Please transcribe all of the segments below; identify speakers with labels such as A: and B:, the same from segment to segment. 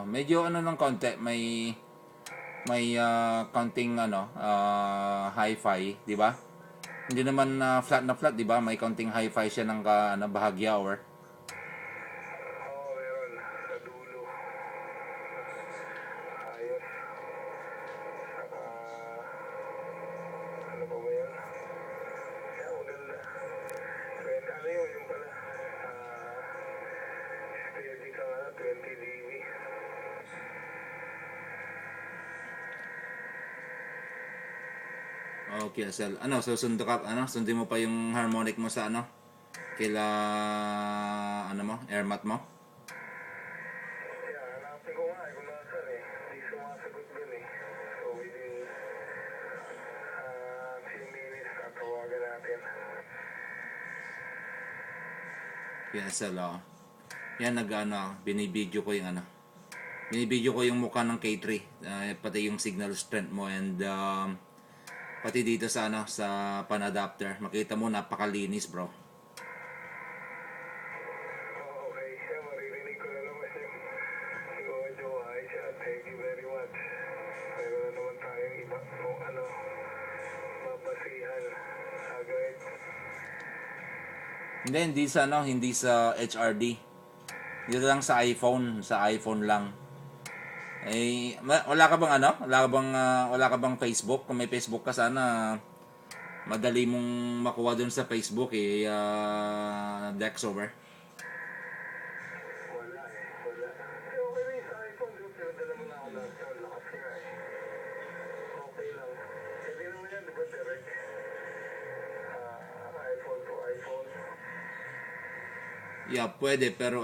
A: medyo ano ng konti, may counting hi-fi, di ba? Hindi naman flat na flat, di ba? May counting hi-fi siya ng bahagya or
B: Oo, meron. Sa dulo. Ayos. Saka, ano pa ba yun? Kaya maganda. Ano yun? Yung pala. Steady ka nga, 20 dB.
A: okay, Sel. Sundin mo pa yung harmonic mo sa kila airmat mo?
B: Yeah, hanapin ko nga kung nasan eh. Hindi sumasagot dun eh. So within few minutes tatawagan natin.
A: Yeah, Sel, yan binibidyo ko yung binibidyo ko yung mukha ng K3, pati yung signal strength mo and pati dito sa sa pan adapter. Makita mo napakalinis, bro.
B: Okay, siya maririnig ko na naman yung audio. Ay siya, thank you very much. Mayroon na naman tayong iba kung mabasihan. Agad.
A: Hindi sa HRD. Dito lang sa iPhone lang. Wala ka bang wala ka bang Facebook? Kung may Facebook ka, sana madali mong makuha doon sa Facebook Dex over.
B: Wala eh, wala. Okay rin sa iPhone, pinadala mo na ako lahat sa lakas nga eh. Okay lang. Pwede naman yan, di ba, direct? iPhone to iPhone.
A: Yeah, pwede pero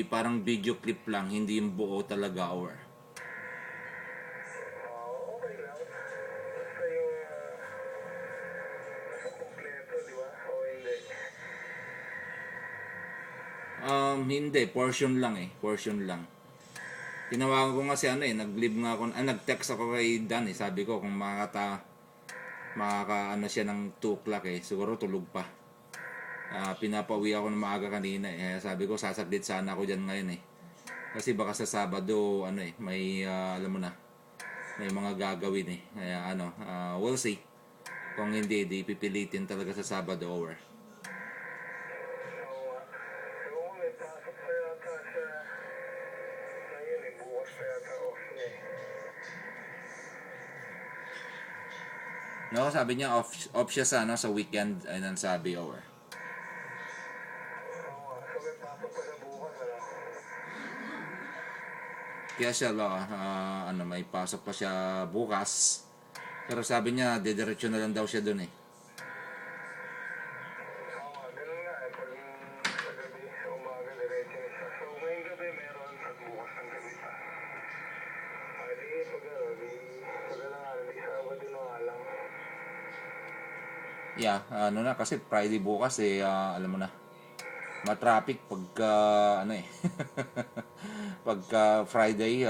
A: parang video clip lang, hindi yung buo talaga or.
B: Okay lang. Basta yung nasa kompleto, di ba? O hindi.
A: Hindi, portion lang. Tinawagan ko kasi nag-leave nga ako, nag-text ako kay Dan sabi ko kung makaka siya ng 2 o'clock siguro tulog pa. Pinapauwi ako ng maaga kanina sabi ko sasaglit sana ako diyan ngayon kasi baka sa Sabado may alam mo na, may mga gagawin kaya we'll see. Kung hindi, di pipilitin talaga sa Sabado over.
B: Oo, may pasok pa yata siya. Ngayon bukas pa yata off niya
A: No, sabi niya off siya sa sa weekend ayun ang sabi over.
B: So may pasok pa sa bukas, wala?
A: Kaya siya may pasok pa siya bukas. Pero sabi niya didiretso na lang daw siya doon
B: Oo, ganun nga pag sa gabi, sa umaga, diretso na siya. So ngayong gabi meron at bukas ng gabi pa. Di Sabado na nga lang.
A: Yeah, kasi Friday bukas alam mo na. Ma-traffic pagka pagka Friday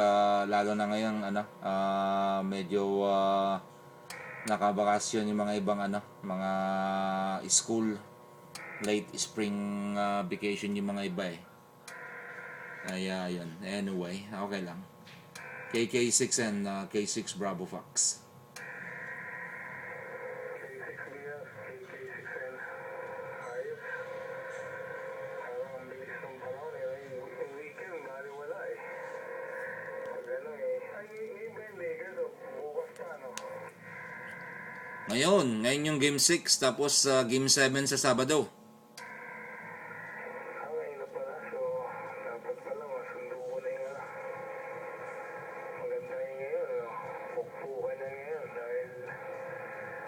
A: lalo na ngayon medyo nakabakasyon yung mga ibang mga school, late spring vacation yung mga iba kaya yun, anyway, okay lang. KK6 and K6 Bravo Fox.
B: K6 Lias, KK6N. Ayos. Parang ang bilis ng panahon yung weekend, bali wala Pag ay ngayon ba yung Lakers bukas pa
A: Ngayon yung Game 6 tapos Game 7 sa Sabado.
B: Ngayon na pala, so dapat pala masundo ko na yung maganda yung ngayon, pukpukan na ngayon dahil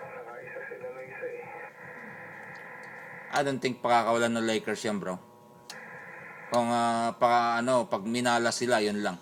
B: nakaisa sila na isa
A: I don't think pakakawalan ng Lakers yan, bro. Kung pag minala sila, yun lang.